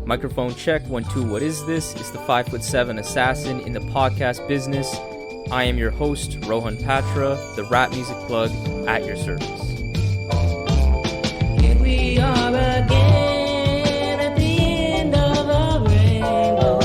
Microphone check, 1, 2, what is this? It's the 5'7" assassin in the podcast business. I am your host, Rohan Patra, the rap music plug at your service. Here we are again at the end of a rainbow.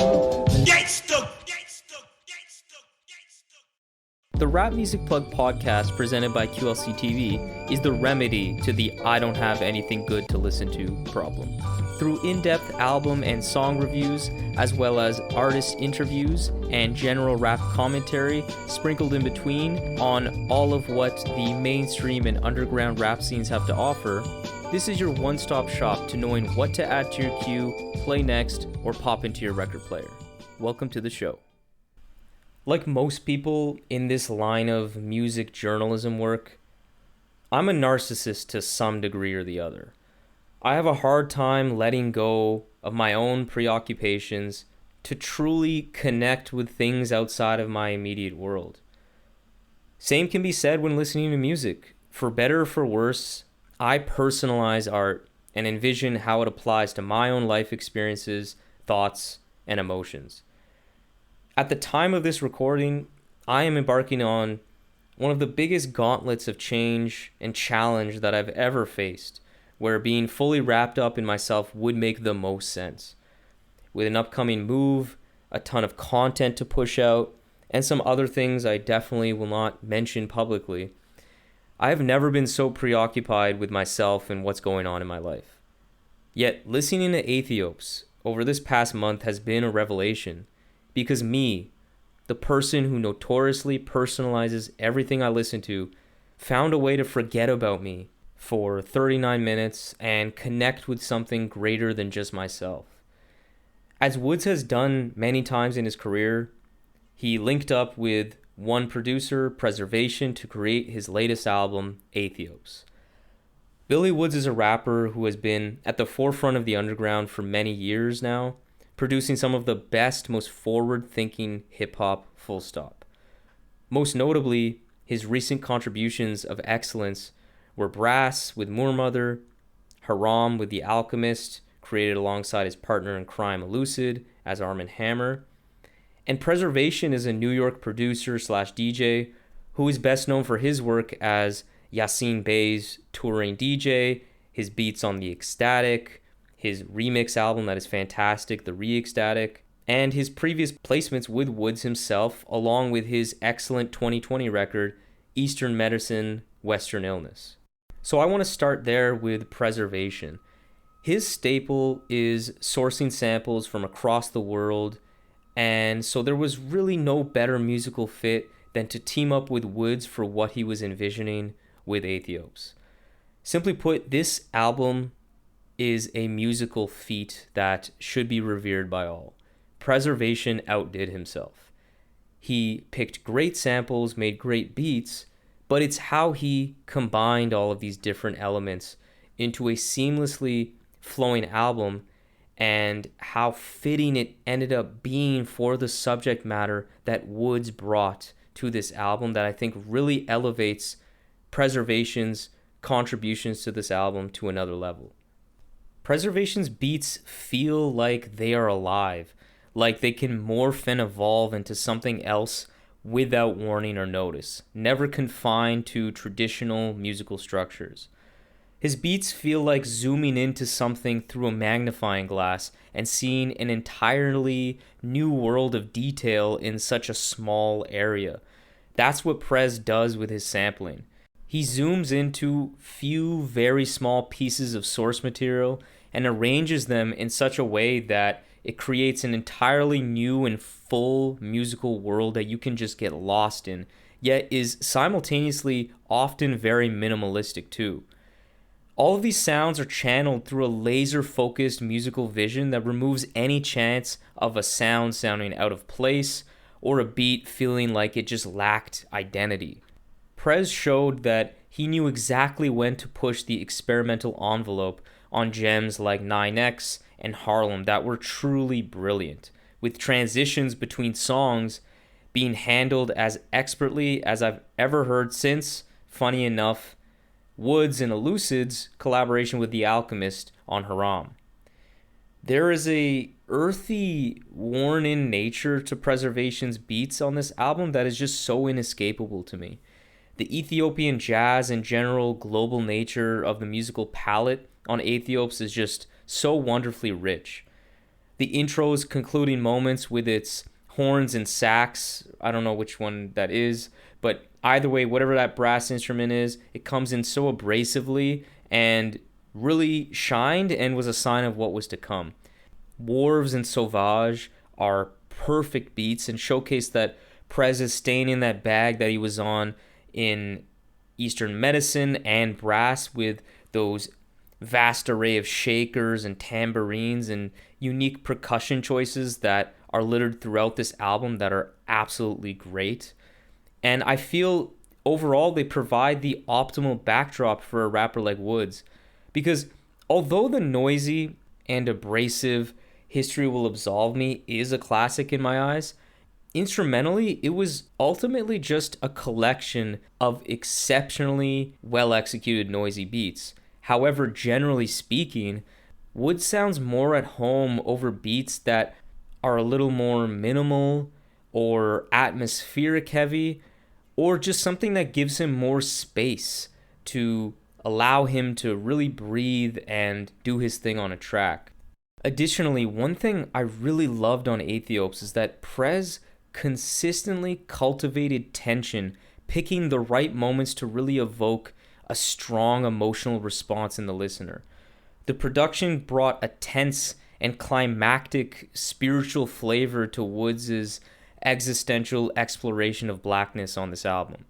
The Rap Music Plug podcast presented by QLC TV is the remedy to the I don't have anything good to listen to problem. Through in-depth album and song reviews, as well as artist interviews and general rap commentary sprinkled in between on all of what the mainstream and underground rap scenes have to offer, this is your one-stop shop to knowing what to add to your queue, play next, or pop into your record player. Welcome to the show. Like most people in this line of music journalism work, I'm a narcissist to some degree or the other. I have a hard time letting go of my own preoccupations to truly connect with things outside of my immediate world. Same can be said when listening to music. For better or for worse, I personalize art and envision how it applies to my own life experiences, thoughts, and emotions. At the time of this recording, I am embarking on one of the biggest gauntlets of change and challenge that I've ever faced, where being fully wrapped up in myself would make the most sense. With an upcoming move, a ton of content to push out, and some other things I definitely will not mention publicly, I have never been so preoccupied with myself and what's going on in my life. Yet, listening to Aethiopes over this past month has been a revelation, because me, the person who notoriously personalizes everything I listen to, found a way to forget about me for 39 minutes and connect with something greater than just myself. As Woods has done many times in his career, he linked up with one producer, Preservation, to create his latest album, Aethiopes. Billy Woods is a rapper who has been at the forefront of the underground for many years now, producing some of the best, most forward-thinking hip-hop, full stop. Most notably, his recent contributions of excellence were Brass with Moormother, Haram with The Alchemist, created alongside his partner in crime Elucid as Arm & Hammer, and Preservation is a New York producer / DJ who is best known for his work as Yassine Bey's touring DJ, his beats on The Ecstatic, his remix album that is fantastic, The Re-Ecstatic, and his previous placements with Woods himself, along with his excellent 2020 record, Eastern Medicine, Western Illness. So I want to start there with Preservation. His staple is sourcing samples from across the world, and so there was really no better musical fit than to team up with Woods for what he was envisioning with Aethiopes. Simply put, this album is a musical feat that should be revered by all. Preservation outdid himself. He picked great samples, made great beats, but it's how he combined all of these different elements into a seamlessly flowing album and how fitting it ended up being for the subject matter that Woods brought to this album that I think really elevates Preservation's contributions to this album to another level. Preservation's beats feel like they are alive, like they can morph and evolve into something else without warning or notice, never confined to traditional musical structures. His beats feel like zooming into something through a magnifying glass and seeing an entirely new world of detail in such a small area. That's what Prez does with his sampling. He zooms into few very small pieces of source material and arranges them in such a way that it creates an entirely new and full musical world that you can just get lost in, yet is simultaneously often very minimalistic too. All of these sounds are channeled through a laser-focused musical vision that removes any chance of a sound sounding out of place or a beat feeling like it just lacked identity. Prez showed that he knew exactly when to push the experimental envelope on gems like 9X and Harlem that were truly brilliant, with transitions between songs being handled as expertly as I've ever heard since, funny enough, Woods and Elucid's collaboration with The Alchemist on Haram. There is a earthy, worn-in nature to Preservation's beats on this album that is just so inescapable to me. The Ethiopian jazz and general global nature of the musical palette on Aethiopes is just so wonderfully rich. The intro's concluding moments with its horns and sax, I don't know which one that is, but either way, whatever that brass instrument is, it comes in so abrasively and really shined and was a sign of what was to come. Wharves and Sauvage are perfect beats and showcase that Prez is staying in that bag that he was on in Eastern medicine and brass, with those vast array of shakers and tambourines and unique percussion choices that are littered throughout this album that are absolutely great. And I feel overall they provide the optimal backdrop for a rapper like Woods. Because although the noisy and abrasive History Will Absolve Me is a classic in my eyes, instrumentally, it was ultimately just a collection of exceptionally well executed noisy beats. However, generally speaking, Woods sounds more at home over beats that are a little more minimal or atmospheric heavy, or just something that gives him more space to allow him to really breathe and do his thing on a track. Additionally, one thing I really loved on Aethiopes is that Prez consistently cultivated tension, picking the right moments to really evoke a strong emotional response in the listener. The production brought a tense and climactic spiritual flavor to Woods' existential exploration of blackness on this album.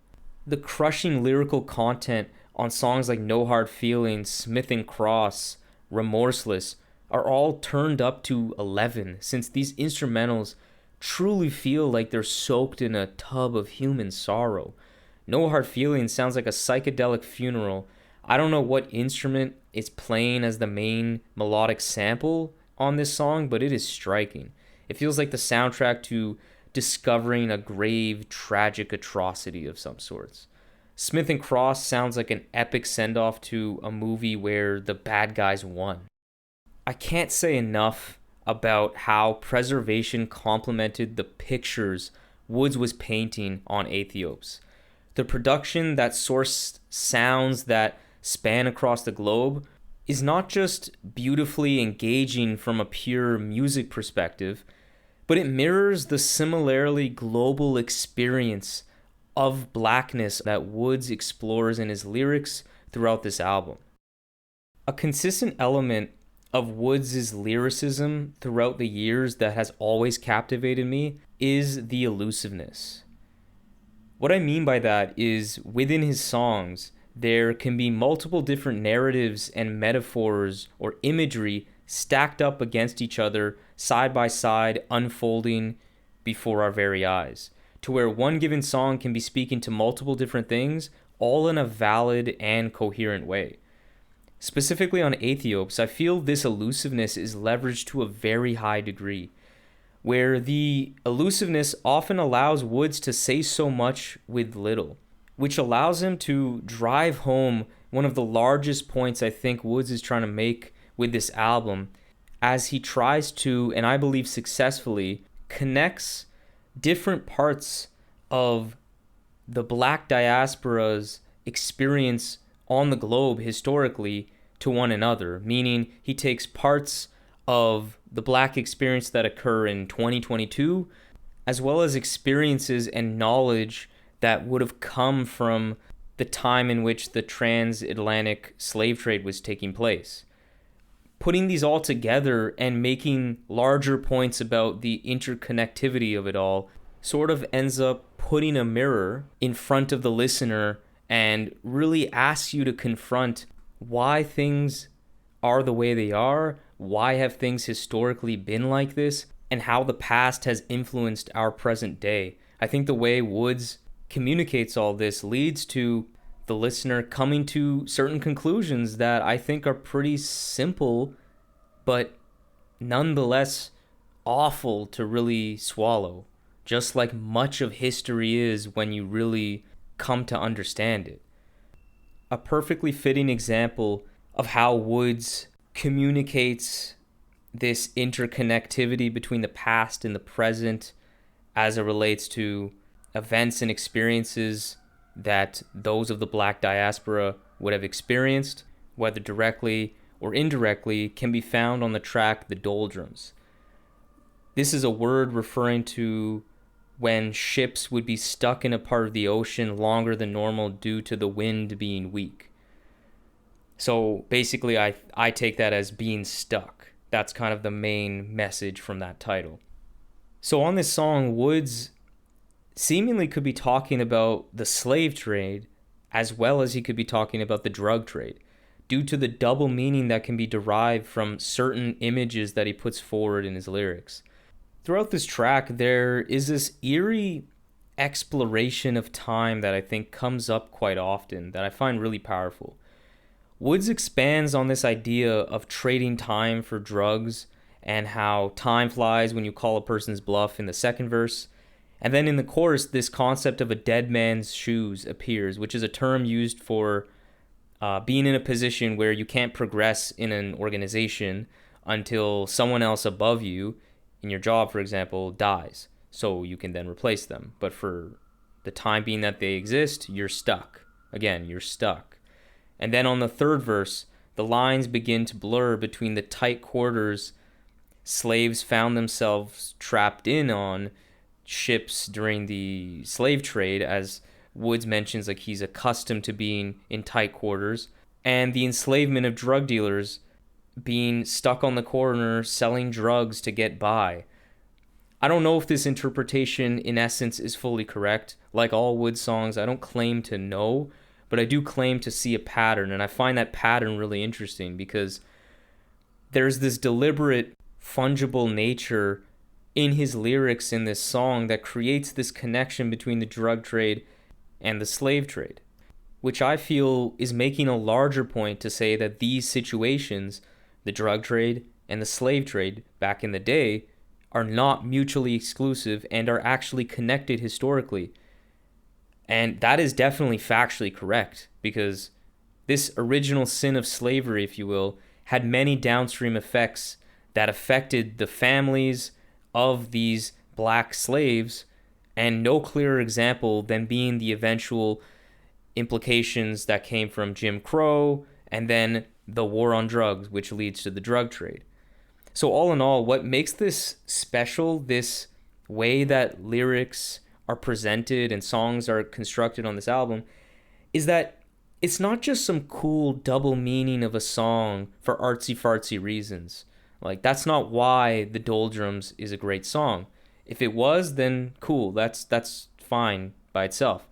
The crushing lyrical content on songs like No Hard Feelings, Smith and Cross, Remorseless are all turned up to 11, since these instrumentals truly feel like they're soaked in a tub of human sorrow. No Hard Feelings sounds like a psychedelic funeral. I don't know what instrument is playing as the main melodic sample on this song, but it is striking. It feels like the soundtrack to discovering a grave, tragic atrocity of some sorts. Smith and Cross sounds like an epic send-off to a movie where the bad guys won. I can't say enough about how Preservation complemented the pictures Woods was painting on Aethiopes. The production that sourced sounds that span across the globe is not just beautifully engaging from a pure music perspective, but it mirrors the similarly global experience of blackness that Woods explores in his lyrics throughout this album. A consistent element of Woods' lyricism throughout the years that has always captivated me is the elusiveness. What I mean by that is within his songs, there can be multiple different narratives and metaphors or imagery stacked up against each other, side by side, unfolding before our very eyes, to where one given song can be speaking to multiple different things, all in a valid and coherent way. Specifically on Aethiopes, I feel this elusiveness is leveraged to a very high degree, where the elusiveness often allows Woods to say so much with little, which allows him to drive home one of the largest points I think Woods is trying to make with this album, as he tries to, and I believe successfully, connects different parts of the Black diaspora's experience on the globe historically to one another, meaning he takes parts of the Black experience that occur in 2022, as well as experiences and knowledge that would have come from the time in which the transatlantic slave trade was taking place. Putting these all together and making larger points about the interconnectivity of it all sort of ends up putting a mirror in front of the listener and really asks you to confront why things are the way they are, why have things historically been like this, and how the past has influenced our present day. I think the way Woods communicates all this leads to the listener coming to certain conclusions that I think are pretty simple, but nonetheless awful to really swallow, just like much of history is when you really come to understand it. A perfectly fitting example of how Woods communicates this interconnectivity between the past and the present as it relates to events and experiences that those of the Black diaspora would have experienced, whether directly or indirectly, can be found on the track The Doldrums. This is a word referring to when ships would be stuck in a part of the ocean longer than normal due to the wind being weak. So basically, I take that as being stuck. That's kind of the main message from that title. So on this song, Woods seemingly could be talking about the slave trade as well as he could be talking about the drug trade, due to the double meaning that can be derived from certain images that he puts forward in his lyrics. Throughout this track, there is this eerie exploration of time that I think comes up quite often that I find really powerful. Woods expands on this idea of trading time for drugs and how time flies when you call a person's bluff in the second verse. And then in the chorus, this concept of a dead man's shoes appears, which is a term used for being in a position where you can't progress in an organization until someone else above you, in your job, for example, dies. So you can then replace them. But for the time being that they exist, you're stuck. Again, you're stuck. And then on the third verse, the lines begin to blur between the tight quarters slaves found themselves trapped in on ships during the slave trade, as Woods mentions, like he's accustomed to being in tight quarters, and the enslavement of drug dealers being stuck on the corner selling drugs to get by. I don't know if this interpretation in essence is fully correct. Like all Woods songs, I don't claim to know, but I do claim to see a pattern, and I find that pattern really interesting because there's this deliberate fungible nature in his lyrics in this song that creates this connection between the drug trade and the slave trade, which I feel is making a larger point to say that these situations, the drug trade and the slave trade back in the day, are not mutually exclusive and are actually connected historically. And that is definitely factually correct, because this original sin of slavery, if you will, had many downstream effects that affected the families of these black slaves, and no clearer example than being the eventual implications that came from Jim Crow and then the war on drugs, which leads to the drug trade. So all in all, what makes this special, this way that lyrics are presented and songs are constructed on this album, is that it's not just some cool double meaning of a song for artsy-fartsy reasons. Like, that's not why The Doldrums is a great song. If it was, then cool, that's fine by itself.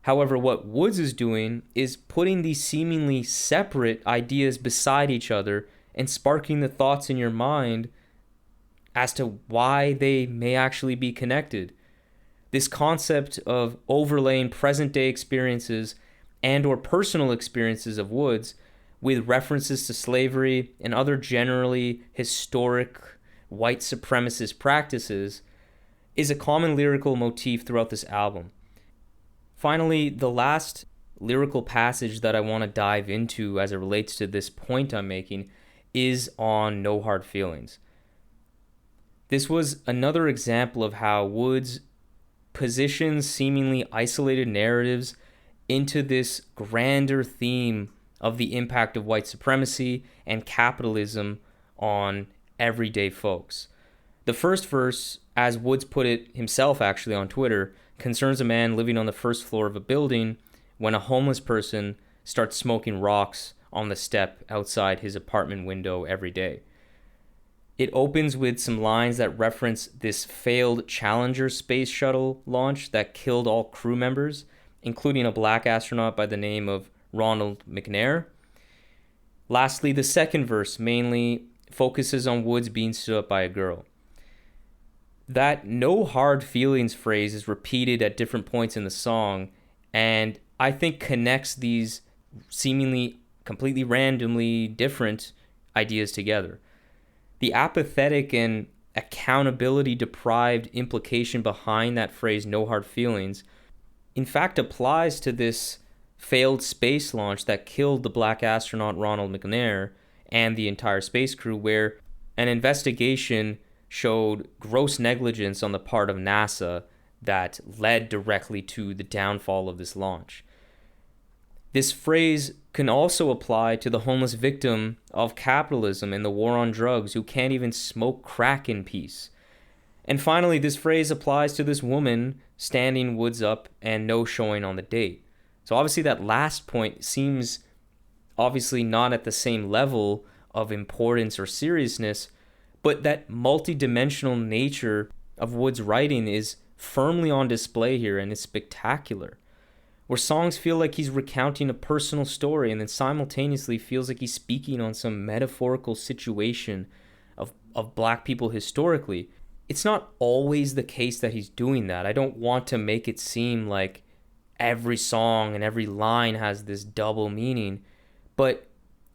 However, what Woods is doing is putting these seemingly separate ideas beside each other and sparking the thoughts in your mind as to why they may actually be connected. This concept of overlaying present-day experiences and or personal experiences of Woods with references to slavery and other generally historic white supremacist practices is a common lyrical motif throughout this album. Finally, the last lyrical passage that I want to dive into as it relates to this point I'm making is on No Hard Feelings. This was another example of how Woods positions seemingly isolated narratives into this grander theme of the impact of white supremacy and capitalism on everyday folks. The first verse, as Woods put it himself actually on Twitter, concerns a man living on the first floor of a building when a homeless person starts smoking rocks on the step outside his apartment window every day. It opens with some lines that reference this failed Challenger space shuttle launch that killed all crew members, including a black astronaut by the name of Ronald McNair. Lastly, the second verse mainly focuses on Woods being stood up by a girl. That no hard feelings phrase is repeated at different points in the song, and I think connects these seemingly completely randomly different ideas together. The apathetic and accountability deprived implication behind that phrase, no hard feelings, in fact applies to this failed space launch that killed the black astronaut Ronald McNair and the entire space crew, where An investigation showed gross negligence on the part of NASA that led directly to the downfall of this launch. This phrase can also apply to the homeless victim of capitalism and the war on drugs who can't even smoke crack in peace. And finally, this phrase applies to this woman standing Woods up and no showing on the date. So obviously that last point seems obviously not at the same level of importance or seriousness, but that multidimensional nature of Wood's writing is firmly on display here and is spectacular. Where songs feel like he's recounting a personal story and then simultaneously feels like he's speaking on some metaphorical situation of black people historically. It's not always the case that he's doing that. I don't want to make it seem like every song and every line has this double meaning, but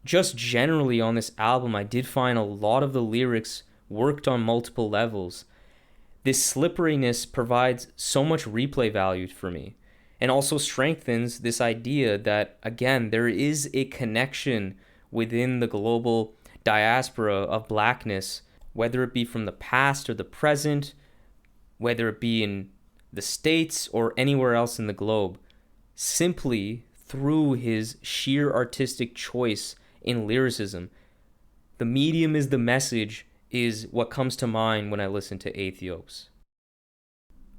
just generally on this album, I did find a lot of the lyrics worked on multiple levels. This slipperiness provides so much replay value for me and also strengthens this idea that, again, there is a connection within the global diaspora of blackness, whether it be from the past or the present, whether it be in the States or anywhere else in the globe, simply through his sheer artistic choice in lyricism. The medium is the message is what comes to mind when I listen to Aethiopes.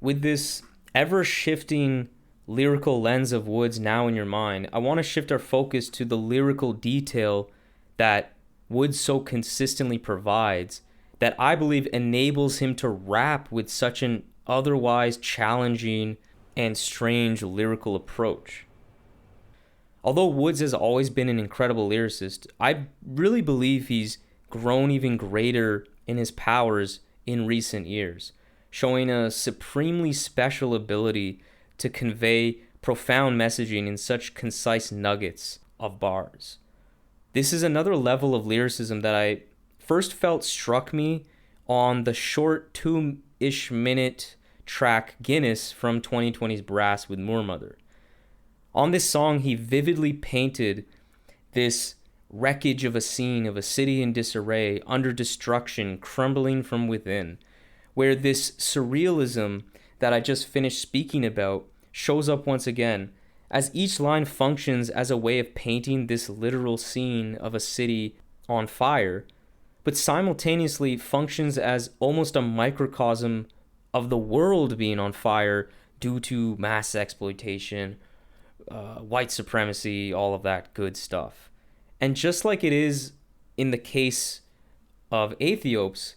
With this ever-shifting lyrical lens of Woods now in your mind, I want to shift our focus to the lyrical detail that Woods so consistently provides that I believe enables him to rap with such an otherwise challenging and strange lyrical approach. Although Woods has always been an incredible lyricist, I really believe he's grown even greater in his powers in recent years, showing a supremely special ability to convey profound messaging in such concise nuggets of bars. This is another level of lyricism that I first felt struck me on the short 2-ish minute track Guinness from 2020's Brass with Moormother. On this song, he vividly painted this wreckage of a scene of a city in disarray, under destruction, crumbling from within, where this surrealism that I just finished speaking about shows up once again, as each line functions as a way of painting this literal scene of a city on fire, but simultaneously functions as almost a microcosm of the world being on fire due to mass exploitation, white supremacy, all of that good stuff. And just like it is in the case of Aethiopes,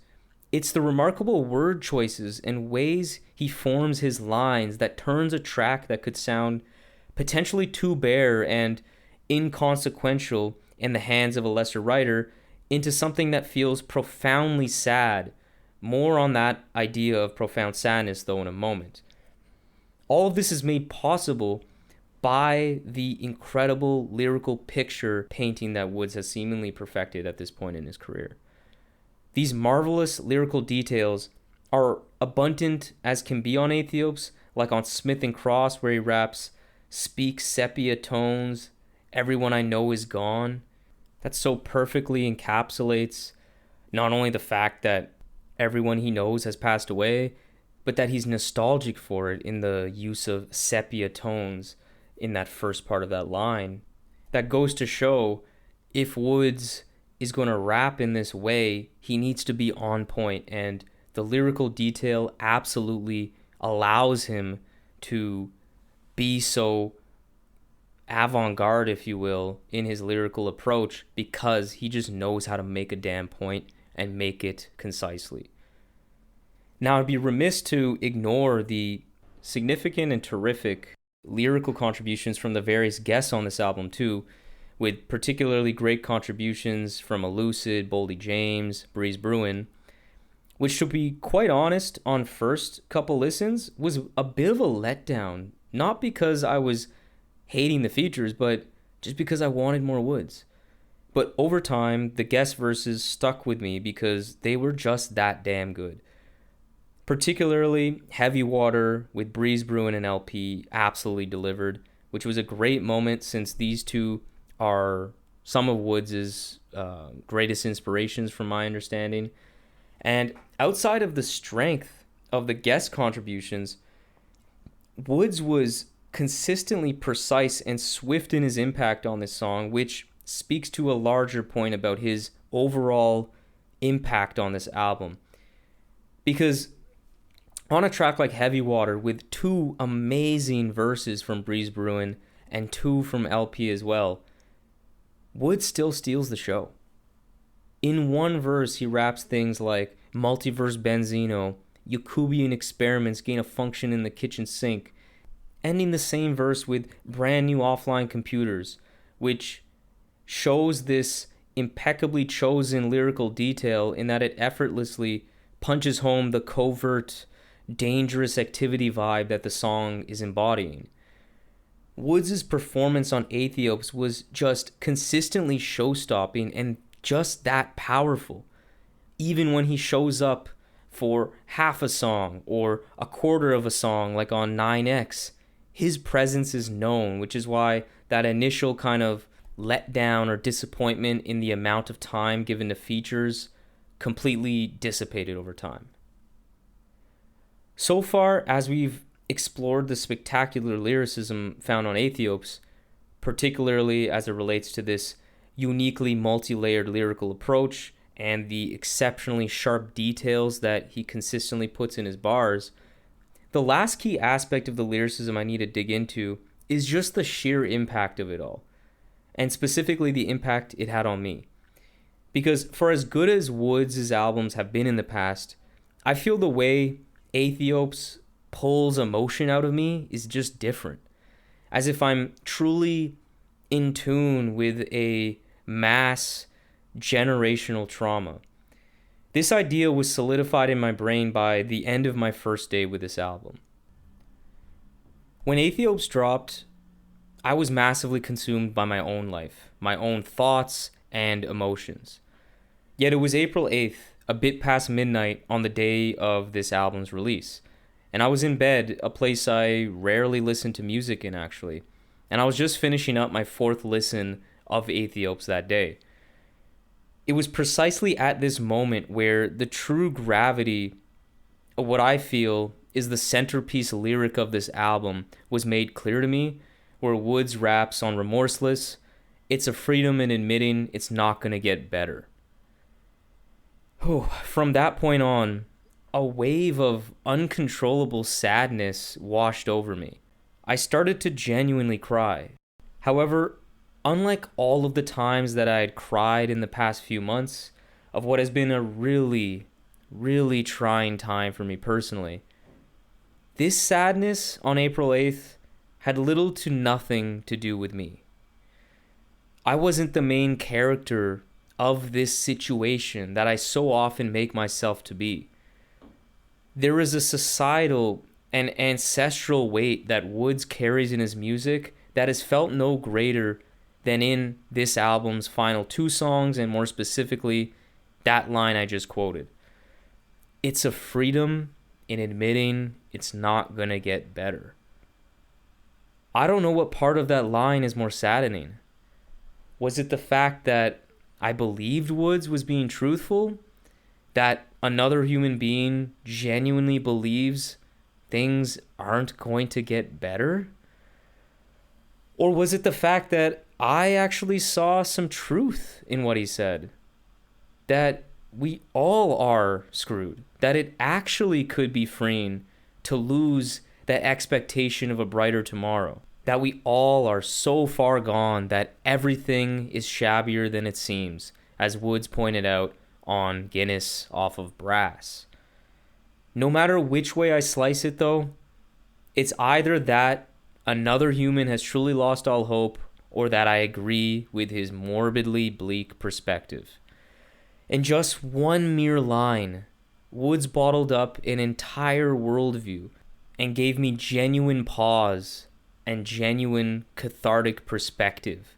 it's the remarkable word choices and ways he forms his lines that turns a track that could sound potentially too bare and inconsequential in the hands of a lesser writer into something that feels profoundly sad. More on that idea of profound sadness, though, in a moment. All of this is made possible by the incredible lyrical picture painting that Woods has seemingly perfected at this point in his career. These marvelous lyrical details are abundant as can be on Aethiopes, like on Smith and Cross, where he raps, "Speak sepia tones, everyone I know is gone." That so perfectly encapsulates not only the fact that everyone he knows has passed away, but that he's nostalgic for it in the use of sepia tones in that first part of that line. That goes to show, if Woods is going to rap in this way, he needs to be on point, and the lyrical detail absolutely allows him to be so avant-garde, if you will, in his lyrical approach, because he just knows how to make a damn point and make it concisely. Now, I'd be remiss to ignore the significant and terrific lyrical contributions from the various guests on this album too, with particularly great contributions from Elucid, Boldy James, Breeze Bruin, which, to be quite honest, on first couple listens was a bit of a letdown, not because I was hating the features, but just because I wanted more Woods. But over time, the guest verses stuck with me because they were just that damn good. Particularly Heavy Water with Breeze Bruin and LP absolutely delivered, which was a great moment since these two are some of Woods' greatest inspirations from my understanding. And outside of the strength of the guest contributions, Woods was consistently precise and swift in his impact on this song, which speaks to a larger point about his overall impact on this album. Because on a track like Heavy Water, with two amazing verses from Breeze Bruin and two from LP as well, Woods still steals the show. In one verse, he raps things like multiverse Benzino, Yakubian experiments gain a function in the kitchen sink, ending the same verse with brand new offline computers, which shows this impeccably chosen lyrical detail in that it effortlessly punches home the covert, dangerous activity vibe that the song is embodying. Woods' performance on Aethiopes was just consistently show-stopping and just that powerful. Even when he shows up for half a song or a quarter of a song, like on 9X, his presence is known, which is why that initial kind of letdown or disappointment in the amount of time given to features completely dissipated over time. So far, as we've explored the spectacular lyricism found on Aethiopes, particularly as it relates to this uniquely multi-layered lyrical approach and the exceptionally sharp details that he consistently puts in his bars, the last key aspect of the lyricism I need to dig into is just the sheer impact of it all, and specifically the impact it had on me. Because for as good as Woods' albums have been in the past, I feel the way Aethiopes pulls emotion out of me is just different. As if I'm truly in tune with a mass generational trauma. This idea was solidified in my brain by the end of my first day with this album. When Aethiopes dropped, I was massively consumed by my own life, my own thoughts and emotions. Yet it was April 8th, a bit past midnight on the day of this album's release. And I was in bed, a place I rarely listen to music in actually. And I was just finishing up my fourth listen of Aethiopes that day. It was precisely at this moment where the true gravity of what I feel is the centerpiece lyric of this album was made clear to me, where Woods raps on Remorseless, "It's a freedom in admitting it's not gonna get better." From that point on, a wave of uncontrollable sadness washed over me. I started to genuinely cry. However, unlike all of the times that I had cried in the past few months of what has been a really, really trying time for me personally, this sadness on April 8th had little to nothing to do with me. I wasn't the main character of this situation that I so often make myself to be. There is a societal and ancestral weight that Woods carries in his music that is felt no greater than in this album's final two songs, and more specifically, that line I just quoted. It's a freedom in admitting it's not gonna get better. I don't know what part of that line is more saddening. Was it the fact that I believed Woods was being truthful? That another human being genuinely believes things aren't going to get better? Or was it the fact that I actually saw some truth in what he said? That we all are screwed. That it actually could be freeing to lose that expectation of a brighter tomorrow. That we all are so far gone that everything is shabbier than it seems, as Woods pointed out on Guinness off of Brass. No matter which way I slice it though, it's either that another human has truly lost all hope, or that I agree with his morbidly bleak perspective. In just one mere line, Woods bottled up an entire worldview and gave me genuine pause and genuine cathartic perspective.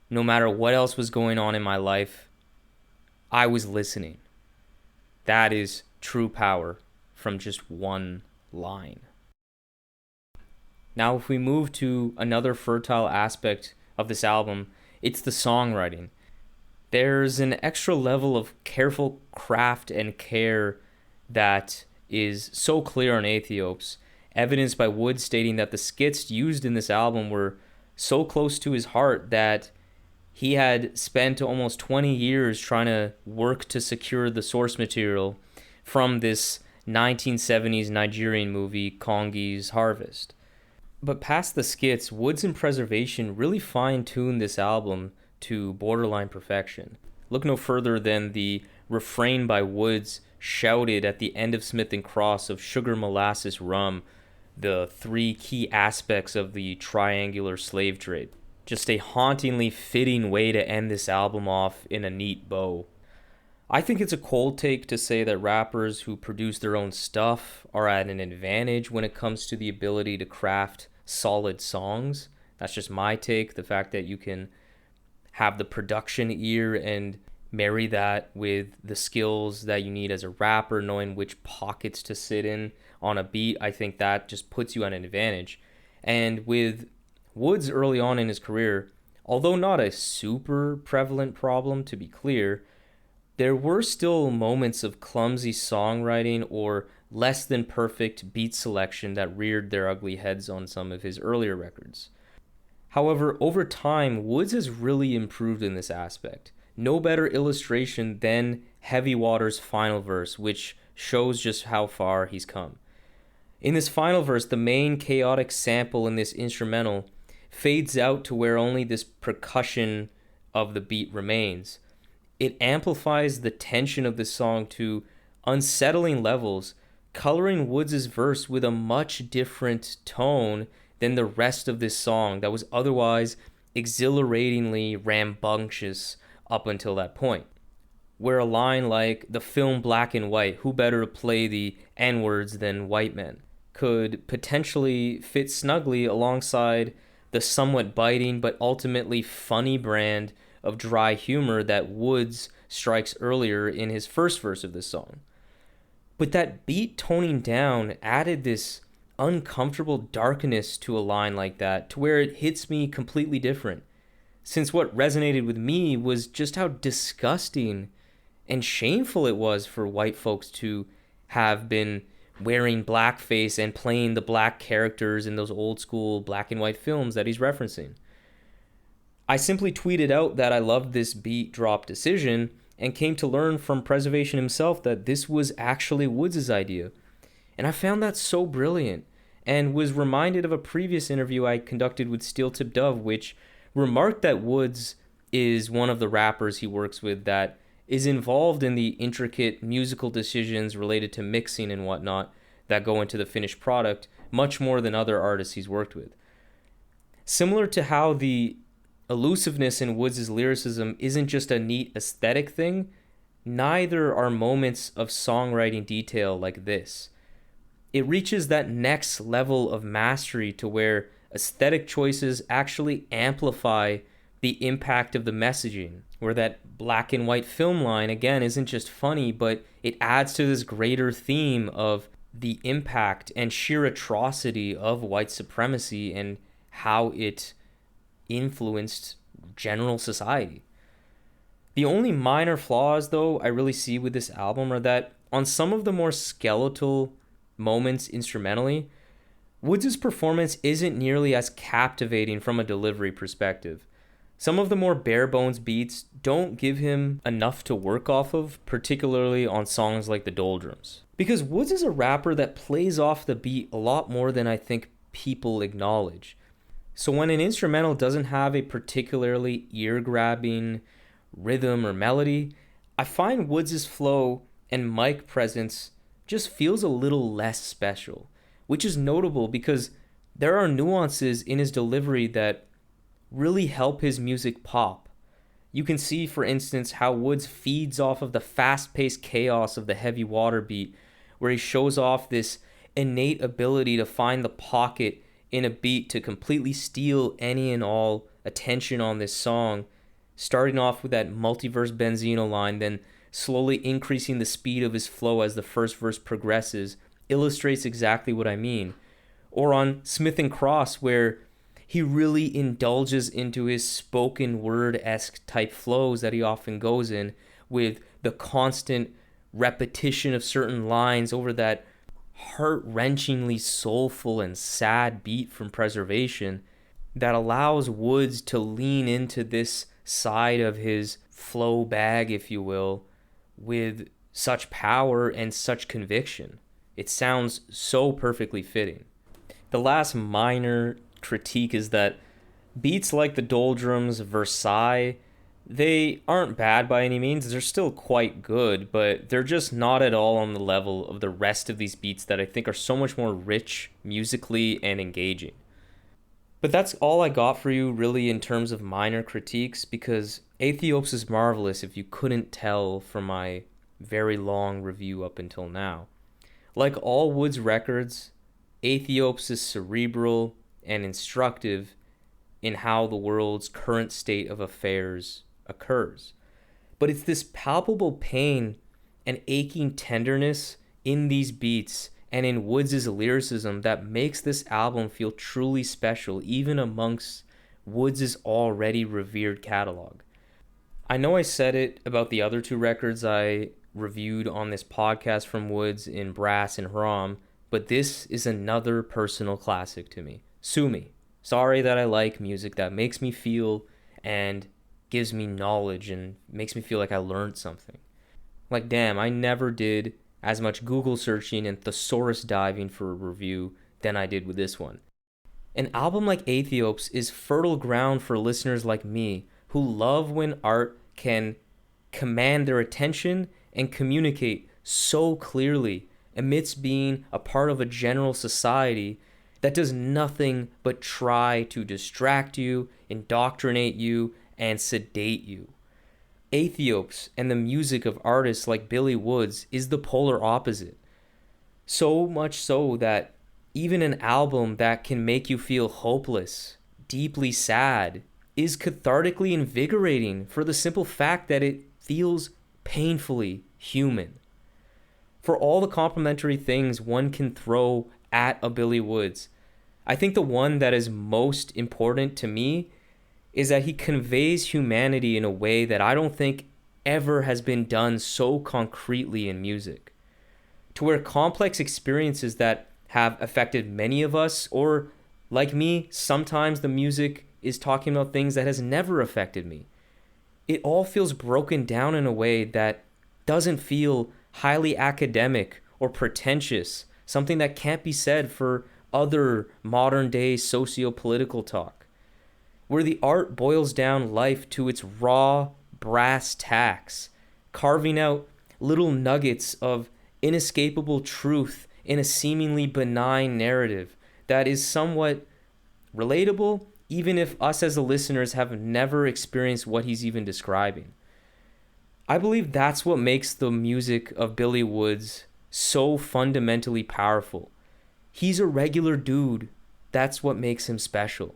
No matter what else was going on in my life, I was listening. That is true power from just one line. Now, if we move to another fertile aspect of this album, It's the songwriting. There's an extra level of careful craft and care that is so clear on Aethiopes, evidenced by Wood stating that the skits used in this album were so close to his heart that he had spent almost 20 years trying to work to secure the source material from this 1970s Nigerian movie, Kongi's Harvest. But past the skits, Woods and Preservation really fine-tuned this album to borderline perfection. Look no further than the refrain by Woods shouted at the end of Smith and Cross of Sugar Molasses Rum, the three key aspects of the triangular slave trade. Just a hauntingly fitting way to end this album off in a neat bow. I think it's a cold take to say that rappers who produce their own stuff are at an advantage when it comes to the ability to craft solid songs. That's just my take. The fact that you can have the production ear and marry that with the skills that you need as a rapper, knowing which pockets to sit in on a beat, I think that just puts you at an advantage. And with Woods early on in his career, although not a super prevalent problem to be clear, there were still moments of clumsy songwriting or less than perfect beat selection that reared their ugly heads on some of his earlier records. However, over time, Woods has really improved in this aspect. No better illustration than Heavy Water's final verse, which shows just how far he's come. In this final verse, the main chaotic sample in this instrumental fades out to where only this percussion of the beat remains. It amplifies the tension of the song to unsettling levels, coloring Woods' verse with a much different tone than the rest of this song that was otherwise exhilaratingly rambunctious up until that point. Where a line like the film Black and White, who better to play the N-words than white men, could potentially fit snugly alongside the somewhat biting but ultimately funny brand of dry humor that Woods strikes earlier in his first verse of this song. But that beat toning down added this uncomfortable darkness to a line like that, to where it hits me completely different. Since what resonated with me was just how disgusting and shameful it was for white folks to have been wearing blackface and playing the black characters in those old school black and white films that he's referencing. I simply tweeted out that I loved this beat drop decision and came to learn from Preservation himself that this was actually Woods' idea. And I found that so brilliant, and was reminded of a previous interview I conducted with Steel Tip Dove, which remarked that Woods is one of the rappers he works with that is involved in the intricate musical decisions related to mixing and whatnot that go into the finished product much more than other artists he's worked with. Similar to how the elusiveness in Woods' lyricism isn't just a neat aesthetic thing, neither are moments of songwriting detail like this. It reaches that next level of mastery to where aesthetic choices actually amplify the impact of the messaging, where that black and white film line, again, isn't just funny, but it adds to this greater theme of the impact and sheer atrocity of white supremacy and how it influenced general society. The only minor flaws, though, I really see with this album are that on some of the more skeletal moments instrumentally, Woods' performance isn't nearly as captivating from a delivery perspective. Some of the more bare bones beats don't give him enough to work off of, particularly on songs like The Doldrums. Because Woods is a rapper that plays off the beat a lot more than I think people acknowledge. So when an instrumental doesn't have a particularly ear-grabbing rhythm or melody, I find Woods' flow and mic presence just feels a little less special, which is notable because there are nuances in his delivery that really help his music pop. You can see, for instance, how Woods feeds off of the fast-paced chaos of the Heavy Water beat, where he shows off this innate ability to find the pocket in a beat to completely steal any and all attention on this song, starting off with that multiverse Benzino line, then slowly increasing the speed of his flow as the first verse progresses, illustrates exactly what I mean. Or on Smith and Cross, where He really indulges into his spoken word-esque type flows that he often goes in, with the constant repetition of certain lines over that heart-wrenchingly soulful and sad beat from Preservation that allows Woods to lean into this side of his flow bag, if you will, with such power and such conviction. It sounds so perfectly fitting. The last minor critique is that beats like the Doldrums, Versailles, they aren't bad by any means. They're still quite good, but they're just not at all on the level of the rest of these beats that I think are so much more rich musically and engaging. But that's all I got for you really in terms of minor critiques, because Aethiopes is marvelous if you couldn't tell from my very long review up until now. Like all Woods records, Aethiopes is cerebral and instructive in how the world's current state of affairs occurs. But it's this palpable pain and aching tenderness in these beats and in Woods' lyricism that makes this album feel truly special, even amongst Woods' already revered catalog. I know I said it about the other two records I reviewed on this podcast from Woods in Brass and Hram, but this is another personal classic to me. Sue me. Sorry that I like music that makes me feel and gives me knowledge and makes me feel like I learned something. Like, damn, I never did as much Google searching and thesaurus diving for a review than I did with this one. An album like Aethiopes is fertile ground for listeners like me who love when art can command their attention and communicate so clearly amidst being a part of a general society that does nothing but try to distract you, indoctrinate you, and sedate you. Aethiopes and the music of artists like Billy Woods is the polar opposite. So much so that even an album that can make you feel hopeless, deeply sad, is cathartically invigorating for the simple fact that it feels painfully human. For all the complimentary things one can throw at a Billy Woods, I think the one that is most important to me is that he conveys humanity in a way that I don't think ever has been done so concretely in music. To where complex experiences that have affected many of us, or like me, sometimes the music is talking about things that has never affected me. It all feels broken down in a way that doesn't feel highly academic or pretentious, something that can't be said for other modern day socio-political talk, where the art boils down life to its raw brass tacks, carving out little nuggets of inescapable truth in a seemingly benign narrative that is somewhat relatable, even if us as the listeners have never experienced what he's even describing. I believe that's what makes the music of Billy Woods so fundamentally powerful. He's a regular dude. That's what makes him special.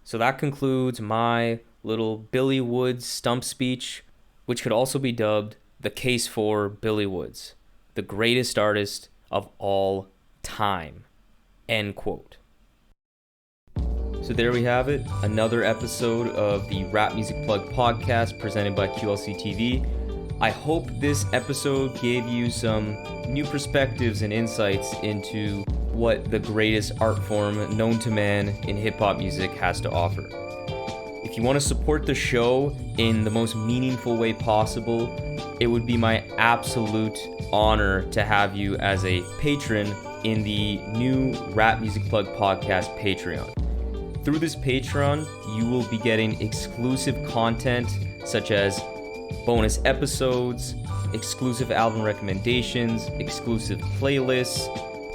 So that concludes my little Billy Woods stump speech, which could also be dubbed the case for Billy Woods, the greatest artist of all time. End quote. So there we have it, another episode of the Rap Music Plug podcast presented by QLC TV. I hope this episode gave you some new perspectives and insights into what the greatest art form known to man in hip-hop music has to offer. If you want to support the show in the most meaningful way possible, it would be my absolute honor to have you as a patron in the new Rap Music Plug podcast Patreon. Through this Patreon, you will be getting exclusive content such as bonus episodes, exclusive album recommendations, exclusive playlists,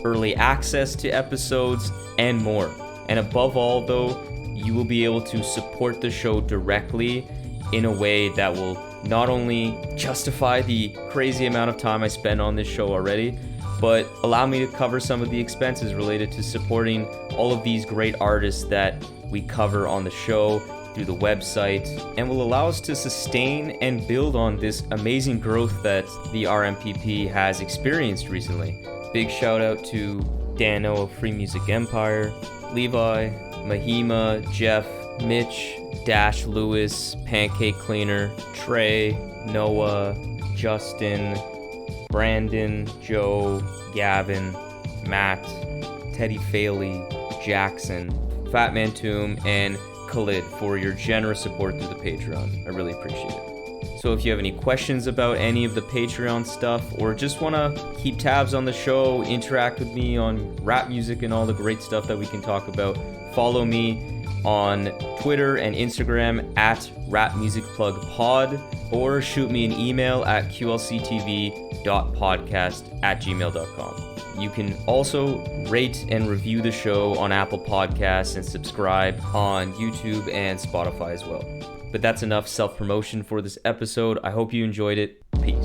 early access to episodes, and more. And above all, though, you will be able to support the show directly in a way that will not only justify the crazy amount of time I spend on this show already, but allow me to cover some of the expenses related to supporting all of these great artists that we cover on the show through the website, and will allow us to sustain and build on this amazing growth that the RMPP has experienced recently. Big shout out to Dano of Free Music Empire, Levi, Mahima, Jeff, Mitch, Dash Lewis, Pancake Cleaner, Trey, Noah, Justin, Brandon, Joe, Gavin, Matt, Teddy Faley, Jackson, Fatman Toom, and Khalid for your generous support through the Patreon. I really appreciate it. So if you have any questions about any of the Patreon stuff, or just want to keep tabs on the show, interact with me on rap music and all the great stuff that we can talk about, follow me on Twitter and Instagram at rapmusicplugpod, or shoot me an email at qlctv.podcast@gmail.com. You can also rate and review the show on Apple Podcasts and subscribe on YouTube and Spotify as well. But that's enough self-promotion for this episode. I hope you enjoyed it. Peace.